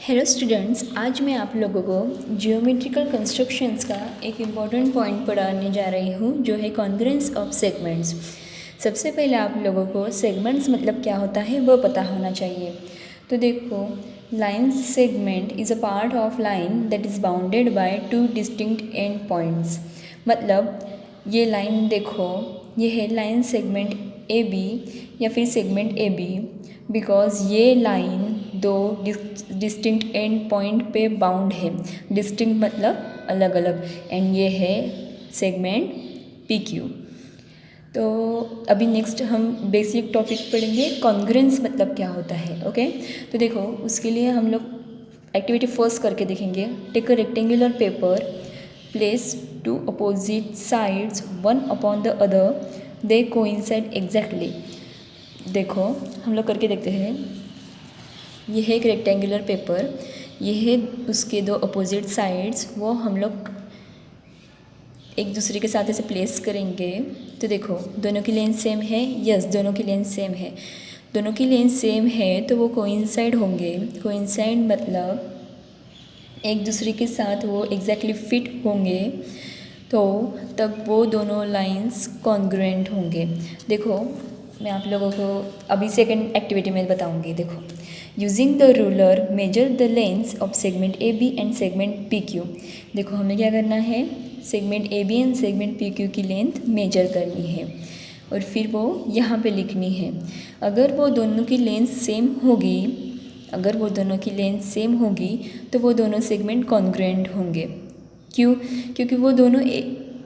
Hello students, आज मैं आप लोगों को जियोमेट्रिकल कंस्ट्रक्शंस का एक इम्पॉर्टेंट पॉइंट पढ़ाने जा रही हूँ, जो है कॉन्ग्रुएंस ऑफ सेगमेंट्स। सबसे पहले आप लोगों को सेगमेंट्स मतलब क्या होता है वो पता होना चाहिए। तो देखो, line segment is a part of line that is bounded by two distinct and points. मतलब ये लाइन देखो, ये है लाइन सेगमेंट ए बी या फिर सेगमेंट ए बी, बिकॉज ये लाइन दो डिस्टिंक्ट एंड पॉइंट पे बाउंड है। डिस्टिंक्ट मतलब अलग अलग, एंड ये है सेगमेंट पी क्यू। तो अभी नेक्स्ट हम बेसिक टॉपिक पढ़ेंगे, कॉन्ग्रुएंस मतलब क्या होता है। ओके, तो देखो उसके लिए हम लोग एक्टिविटी फर्स्ट करके देखेंगे। Take a rectangular paper, place two opposite sides one upon the other, they coincide exactly. देखो हम लोग करके देखते हैं। यह है एक रेक्टेंगुलर पेपर, यह है उसके दो अपोजिट साइड्स, वो हम लोग एक दूसरे के साथ ऐसे प्लेस करेंगे। तो देखो दोनों की लेंथ सेम है, यस दोनों की लेंथ सेम है। दोनों की लेंथ सेम है तो वो कोइंसाइड होंगे। कोइंसाइड मतलब एक दूसरे के साथ वो एग्जैक्टली फिट होंगे, तो तब वो दोनों लाइंस कॉन्ग्रुएंट होंगे। देखो मैं आप लोगों को अभी सेकंड एक्टिविटी में बताऊंगी। देखो, using the ruler measure the lengths of segment A B and segment P Q. देखो हमें क्या करना है, segment A B and segment P Q की लेंथ मेजर करनी है और फिर वो यहाँ पे लिखनी है। अगर वो दोनों की लेंथ सेम होगी, अगर वो दोनों की लेंथ सेम होगी तो वो दोनों सेगमेंट कॉन्ग्रुएंट होंगे। क्यों? क्योंकि वो दोनों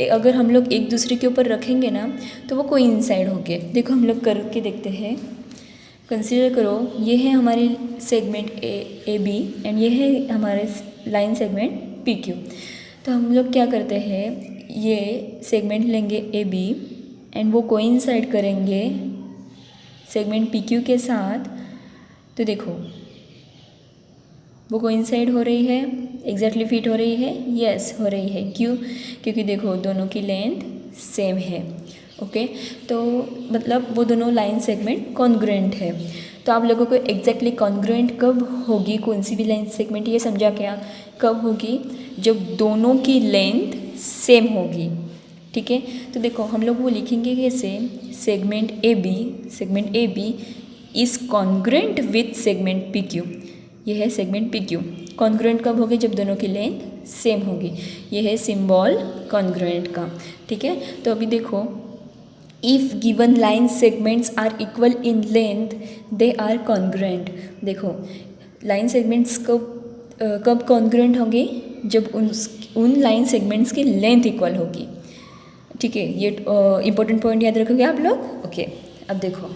अगर हम लोग एक दूसरे के ऊपर रखेंगे ना तो वो कोइंसाइड होंगे। देखो हम लोग करके देखते हैं। कंसीडर करो, ये है हमारे सेगमेंट ए बी एंड ये है हमारे लाइन सेगमेंट पी क्यू। तो हम लोग क्या करते हैं, ये सेगमेंट लेंगे ए बी एंड वो कोइंसाइड करेंगे सेगमेंट पी क्यू के साथ। तो देखो वो कोइंसाइड हो रही है, एग्जैक्टली फिट हो रही है, यस हो रही है। क्यों? क्योंकि देखो दोनों की लेंथ सेम है। ओके, तो मतलब वो दोनों लाइन सेगमेंट कॉन्ग्रुएंट है। तो आप लोगों को एग्जैक्टली कॉन्ग्रुएंट कब होगी कौन सी भी लाइन सेगमेंट, ये समझा क्या? कब होगी? जब दोनों की लेंथ सेम होगी। ठीक है, तो देखो हम लोग वो लिखेंगे कैसे, segment A B is congruent with segment P Q. ये है सेगमेंट पी क्यू। कॉन्ग्रुएंट कब होगी? जब दोनों की लेंथ सेम होगी। ये है सिंबल कॉन्ग्रुएंट का। ठीक है, तो अभी देखो, if given line segments are equal in length they are congruent. देखो लाइन सेगमेंट्स कब कॉन्ग्रुएंट होंगे? जब उन लाइन सेगमेंट्स की लेंथ इक्वल होगी। ठीक है, ये इंपॉर्टेंट पॉइंट याद रखोगे आप लोग। ओके, अब देखो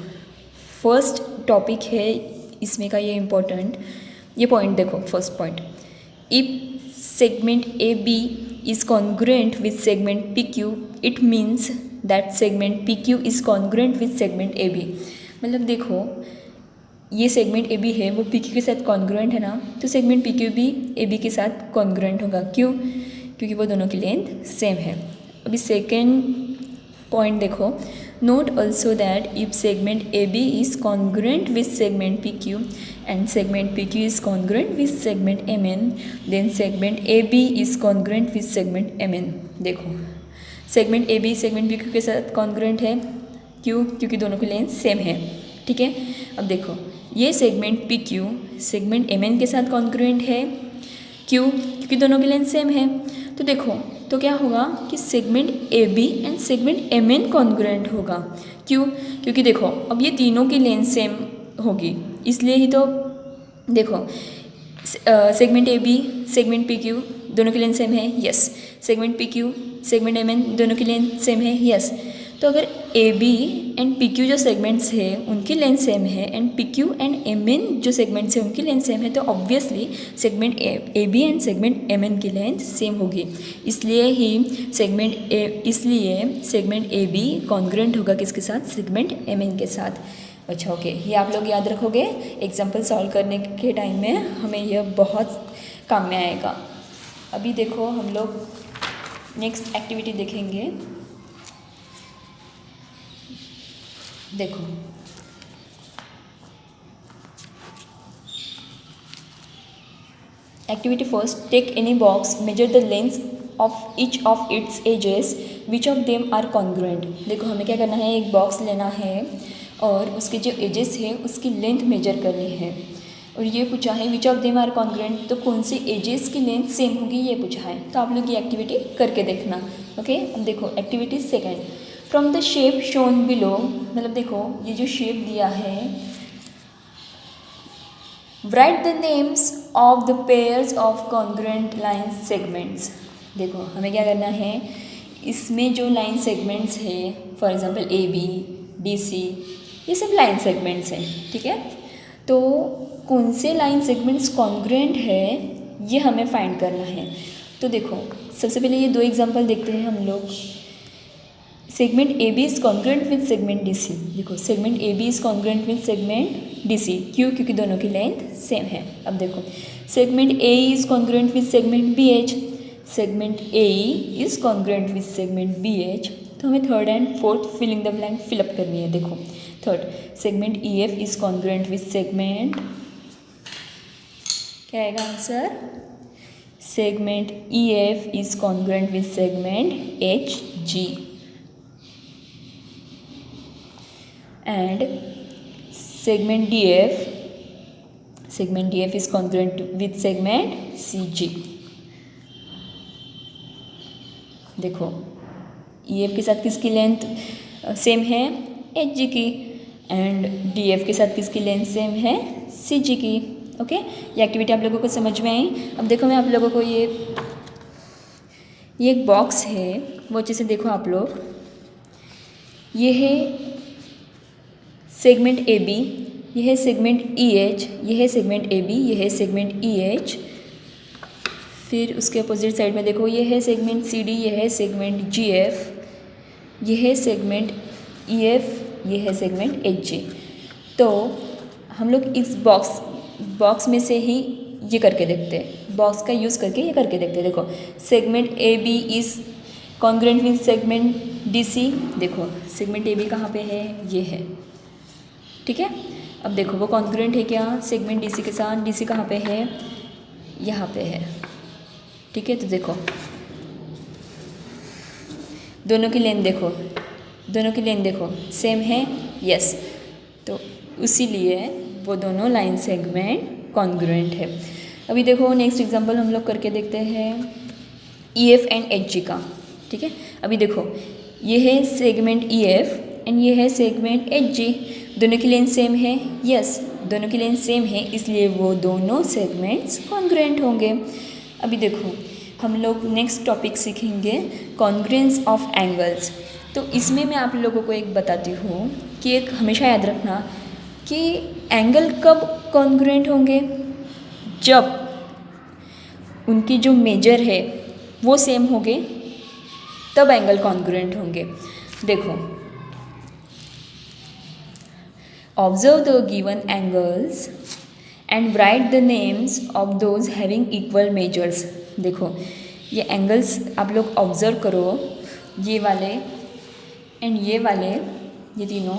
फर्स्ट टॉपिक है इसमें का, ये इम्पोर्टेंट ये पॉइंट देखो। First point, if segment A B is congruent with segment P Q, it means that segment P Q is congruent with segment A B. मतलब देखो ये सेगमेंट ए बी है, वो पी क्यू के साथ congruent है ना, तो सेगमेंट पी क्यू भी ए बी के साथ कॉन्ग्रुएंट होगा। क्यों? क्योंकि वो दोनों की लेंथ सेम है। अभी सेकेंड पॉइंट देखो, note also that if segment AB is congruent with segment PQ and segment PQ is congruent with segment MN, then segment AB is congruent with segment MN। देखो segment AB segment PQ के साथ congruent है। क्यों? क्योंकि दोनों की length same है। ठीक है, अब देखो ये segment PQ segment MN के साथ congruent है। क्यों? क्योंकि दोनों की लेंथ सेम है। तो देखो तो क्या होगा कि segment A B and segment M N congruent होगा। क्यों? क्योंकि देखो अब ये तीनों की लेंथ सेम होगी, इसलिए ही तो देखो segment A B segment P Q दोनों की लेंथ सेम है, yes. Segment P Q segment M N दोनों की लेंथ सेम है, यस। तो अगर A B and P Q जो सेगमेंट्स है उनकी लेंथ सेम है and P Q and M N जो सेगमेंट्स है उनकी लेंथ सेम है, तो obviously segment A B and segment M N की लेंथ सेम होगी। इसलिए सेगमेंट ए बी कॉन्ग्रुएंट होगा किसके साथ? सेगमेंट एम एन के साथ। अच्छा ओके, ये आप लोग याद रखोगे, एग्जाम्पल सॉल्व करने के टाइम में हमें यह बहुत काम में आएगा। अभी देखो हम लोग नेक्स्ट एक्टिविटी देखेंगे। देखो activity first, take any box, measure the length of each of its edges, which of them are congruent. देखो हमें क्या करना है, एक बॉक्स लेना है और उसके जो एजेस है उसकी लेंथ मेजर करनी है, और ये पूछा है which of them are congruent, तो कौन से एजेस की लेंथ सेम होगी ये पूछा है। तो आप लोग ये एक्टिविटी करके देखना। ओके, अब देखो activity second, from the shape shown below, मतलब देखो ये जो शेप दिया है, right the names of the pairs of congruent line segments. देखो हमें क्या करना है, इसमें जो लाइन सेगमेंट्स है, for example A B D C, ये सब लाइन सेगमेंट्स हैं, ठीक है। तो कौन से लाइन सेगमेंट्स कॉन्ग्रुएंट है ये हमें फाइंड करना है। तो देखो सबसे पहले ये दो एग्जांपल देखते हैं हम लोग। Segment A B is congruent with segment D C. देखो segment A B is congruent with segment D C, क्यों? क्योंकि दोनों की लेंथ सेम है। अब देखो segment A is congruent with segment B H, segment A is congruent with segment B H. तो हमें third and fourth filling the blank fill up करनी है। देखो third, segment E F is congruent with segment, क्या आएगा answer? Segment E F is congruent with segment H G, and segment DF is congruent with segment CG। देखो EF के साथ किसकी length same है? HG की, एंड DF के साथ किसकी लेंथ सेम है? CG की। ओके, ये एक्टिविटी आप लोगों को समझ में आई। अब देखो मैं आप लोगों को ये एक बॉक्स है, वो अच्छे से देखो आप लोग। ये है सेगमेंट ए बी, यह है सेगमेंट ई एच, यह है सेगमेंट ए बी, यह है सेगमेंट ई एच। फिर उसके अपोजिट साइड में देखो ये है सेगमेंट सी डी, यह है सेगमेंट जी एफ, यह है सेगमेंट ई एफ, यह है सेगमेंट एच जी। तो हम लोग इस बॉक्स में से ही ये करके देखते हैं, बॉक्स का यूज़ करके ये करके देखते हैं। देखो segment A B is congruent with segment D C. देखो सेगमेंट ए बी कहाँ पे है? ये है, ठीक है। अब देखो वो कॉन्ग्रुएंट है क्या सेगमेंट डीसी के साथ? डीसी कहाँ पे है? यहाँ पे है, ठीक है। तो देखो दोनों की लेंथ देखो, दोनों की लेंथ देखो सेम है, यस। तो इसीलिए वो दोनों लाइन सेगमेंट कॉन्ग्रुएंट है। अभी देखो नेक्स्ट एग्जांपल हम लोग करके देखते हैं E F and H G का, ठीक है। अभी देखो ये है सेगमेंट ई एफ एंड ये है सेगमेंट एच जी, दोनों की लेंथ सेम है, यस दोनों की लेंथ सेम है, इसलिए वो दोनों सेगमेंट्स कॉन्ग्रुएंट होंगे। अभी देखो हम लोग नेक्स्ट टॉपिक सीखेंगे कॉन्ग्रुएंस ऑफ एंगल्स। तो इसमें मैं आप लोगों को एक बताती हूँ कि एक हमेशा याद रखना कि एंगल कब कॉन्ग्रुएंट होंगे? जब उनकी जो मेजर है वो सेम होंगे, तब एंगल कॉन्ग्रुएंट होंगे। देखो observe the given angles and right the names of those having equal measures. देखो ये एंगल्स आप लोग ऑब्जर्व करो, ये वाले एंड ये वाले, ये तीनों,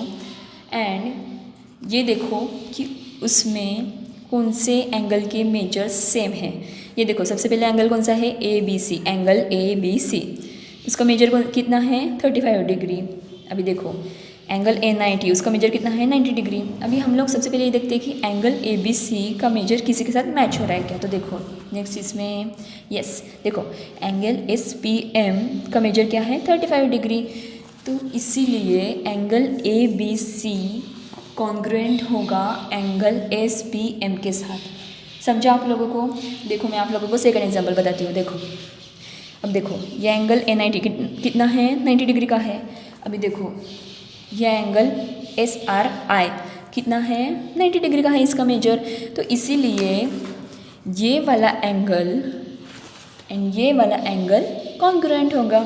एंड ये देखो कि उसमें कौन से एंगल के मेजर्स सेम हैं। ये देखो सबसे पहले एंगल कौन सा है? A B C, angle A B C, इसका मेजर कितना है? 35 डिग्री। अभी देखो एंगल ए 90, उसका मेजर कितना है? 90 डिग्री। अभी हम लोग सबसे पहले ये देखते हैं कि एंगल ए बी सी का मेजर किसी के साथ मैच हो रहा है क्या। तो देखो नेक्स्ट इसमें यस, देखो एंगल एस पी एम का मेजर क्या है? 35 डिग्री। तो इसीलिए angle A B C congruent होगा एंगल एस पी एम के साथ। समझा आप लोगों को? देखो मैं आप लोगों को सेकंड एग्जांपल बताती हूँ। देखो अब देखो ये एंगल ए 90 कितना है? 90 डिग्री का है। अभी देखो यह एंगल एस आर आई कितना है? 90 डिग्री का है इसका मेजर। तो इसीलिए ये वाला एंगल एंड ये वाला एंगल कॉन्ग्रुएंट होगा।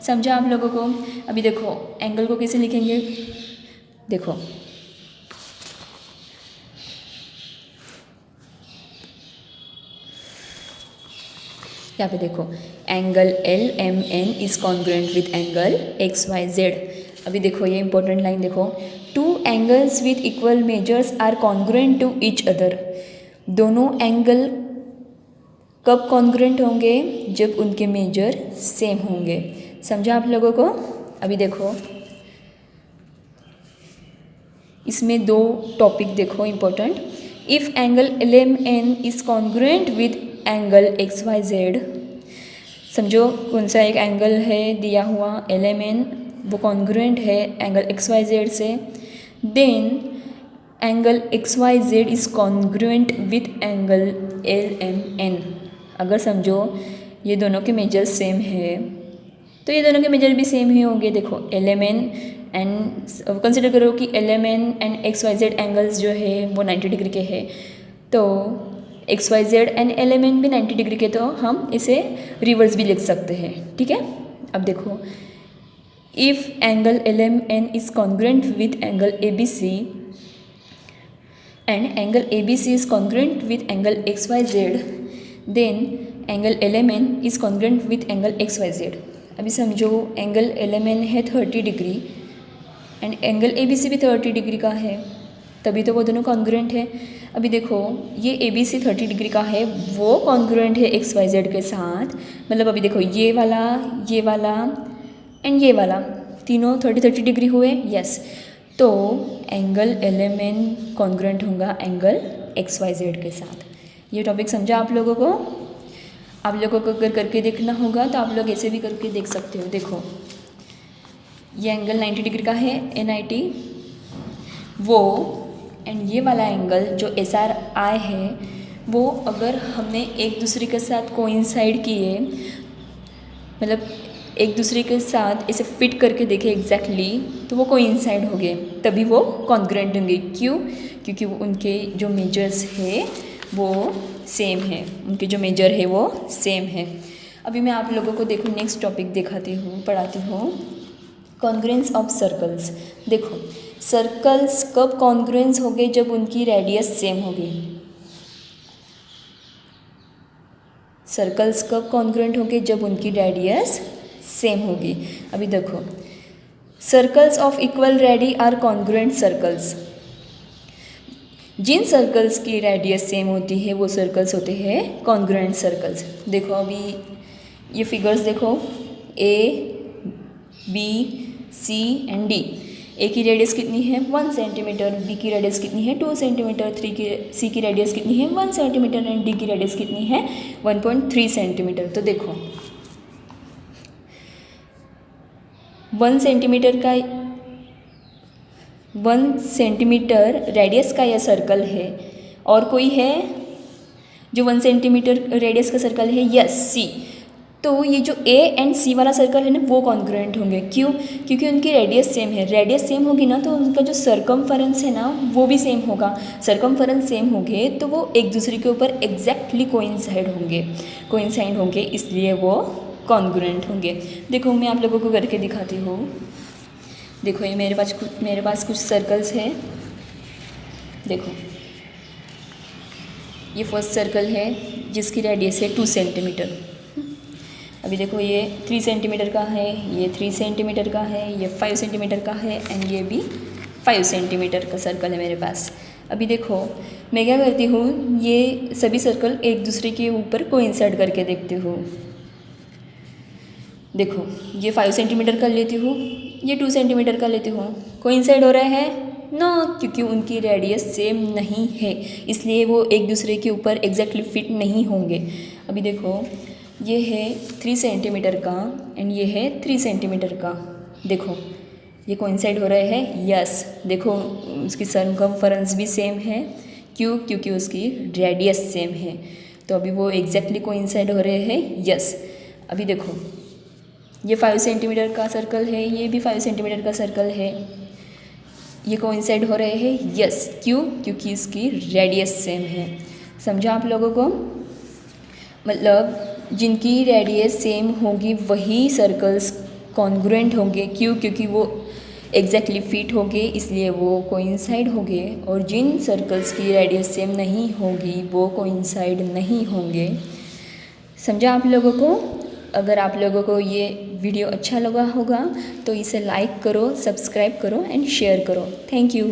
समझा आप लोगों को? अभी देखो एंगल को कैसे लिखेंगे? देखो यहाँ पे देखो angle L M N is congruent with angle X Y Z. अभी देखो ये इंपॉर्टेंट लाइन देखो, two angles with equal measures are congruent to each other. दोनों एंगल कब कॉन्ग्रुएंट होंगे? जब उनके मेजर सेम होंगे। समझा आप लोगों को? अभी देखो इसमें दो टॉपिक देखो important. If angle LMN is congruent with angle XYZ, समझो कौन सा एक एंगल है दिया हुआ LMN, वो कॉन्ग्रुएंट है एंगल XYZ से, then angle XYZ is congruent with angle LMN। अगर समझो ये दोनों के मेजर सेम है तो ये दोनों के मेजर भी सेम ही होंगे। देखो LMN एंड कंसिडर करो कि LMN एंड XYZ एंगल्स जो है वो 90 डिग्री के है, तो XYZ एंड LMN भी 90 डिग्री के, तो हम इसे रिवर्स भी लिख सकते हैं। ठीक है, अब देखो if angle LMN is congruent with angle ABC and angle ABC is congruent with angle XYZ, then angle LMN is congruent with angle XYZ। अभी समझो एंगल LMN है 30 डिग्री एंड एंगल ABC भी 30 डिग्री का है, तभी तो वो दोनों कॉन्ग्रुएंट है। अभी देखो ये ABC 30 डिग्री का है, वो कॉन्ग्रुएंट है XYZ के साथ, मतलब अभी देखो ये वाला एंड ये वाला तीनों 30 डिग्री हुए। यस, तो एंगल LMN कॉन्ग्रुएंट होगा एंगल XYZ के साथ। ये टॉपिक समझा आप लोगों को? आप लोगों को अगर करके देखना होगा तो आप लोग ऐसे भी करके देख सकते हो। देखो ये एंगल 90 डिग्री का है NIT, वो एंड ये वाला एंगल जो SRI है वो अगर हमने एक दूसरे के साथ कोइंसाइड किए, मतलब एक दूसरे के साथ इसे फिट करके देखे एग्जैक्टली, तो वो कोइंसाइड हो गए, तभी वो कॉन्ग्रुएंट होंगे। क्यों? क्योंकि वो उनके जो मेजर्स है वो सेम है, उनके जो मेजर है वो सेम है। अभी मैं आप लोगों को देखो नेक्स्ट टॉपिक दिखाती हूँ, पढ़ाती हूँ, कॉन्ग्रुएंस ऑफ सर्कल्स। देखो सर्कल्स कब कॉन्ग्रुएंस हो गए? जब उनकी रेडियस सेम होगी। सर्कल्स कब कॉन्ग्रुएंट होंगे? जब उनकी रेडियस सेम होगी। अभी देखो circles of equal radii are congruent circles. जिन सर्कल्स की रेडियस सेम होती है वो सर्कल्स होते हैं कॉन्ग्रुएंट सर्कल्स। देखो अभी ये फिगर्स देखो, A, B, C and D। A की रेडियस कितनी है? 1 सेंटीमीटर, B की रेडियस कितनी है? 2 सेंटीमीटर, C की रेडियस कितनी है? 1 सेंटीमीटर एंड D की रेडियस कितनी है? 1.3 सेंटीमीटर। तो देखो 1 सेंटीमीटर रेडियस का यह सर्कल है, और कोई है जो 1 सेंटीमीटर रेडियस का सर्कल है? Yes, C। तो ये जो A एंड C वाला सर्कल है ना वो कॉन्ग्रुएंट होंगे। क्यों? क्योंकि उनकी रेडियस सेम है। रेडियस सेम होगी ना तो उनका जो सर्कमफरेंस है ना वो भी सेम होगा। सर्कमफरेंस सेम होंगे तो वो एक दूसरे के ऊपर एग्जैक्टली कोइंसाइड होंगे, इसलिए वो कॉन्ग्रुएंट होंगे। देखो मैं आप लोगों को करके दिखाती हूँ। देखो ये मेरे पास कुछ सर्कल्स है। देखो ये फर्स्ट सर्कल है जिसकी रेडियस है 2 सेंटीमीटर। अभी देखो ये 3 सेंटीमीटर का है, ये 3 सेंटीमीटर का है, ये 5 सेंटीमीटर का है एंड ये भी 5 सेंटीमीटर का सर्कल है मेरे पास। अभी देखो मैं क्या करती हूँ, ये सभी सर्कल एक दूसरे के ऊपर कोइंसाइड करके देखती हूँ। देखो ये 5 सेंटीमीटर का लेती हूँ, ये 2 सेंटीमीटर का लेती हूँ, कोइंसाइड हो रहा है ना, क्योंकि उनकी रेडियस सेम नहीं है, इसलिए वो एक दूसरे के ऊपर एग्जैक्टली फिट नहीं होंगे। अभी देखो ये है 3 सेंटीमीटर का एंड ये है 3 सेंटीमीटर का। देखो ये कोइंसाइड हो रहे हैं। यस, देखो उसकी सर्कमफरेंस भी सेम है। क्यों? क्योंकि उसकी रेडियस सेम है, तो अभी वो एग्जैक्टली कोइंसाइड हो रहे हैं। यस, अभी देखो ये 5 सेंटीमीटर का सर्कल है, ये भी 5 सेंटीमीटर का सर्कल है, ये कोइंसाइड हो रहे हैं। यस, क्यों? क्योंकि इसकी रेडियस सेम है। समझा आप लोगों को? मतलब जिनकी रेडियस सेम होगी वही सर्कल्स कॉन्ग्रुएंट होंगे। क्यों? क्योंकि वो एग्जैक्टली फिट होंगे, इसलिए वो कोइंसाइड होंगे। और जिन सर्कल्स की रेडियस सेम नहीं होगी वो कोइंसाइड नहीं होंगे। समझा आप लोगों को? अगर आप लोगों को ये वीडियो अच्छा लगा होगा तो इसे लाइक करो, सब्सक्राइब करो एंड शेयर करो। Thank you.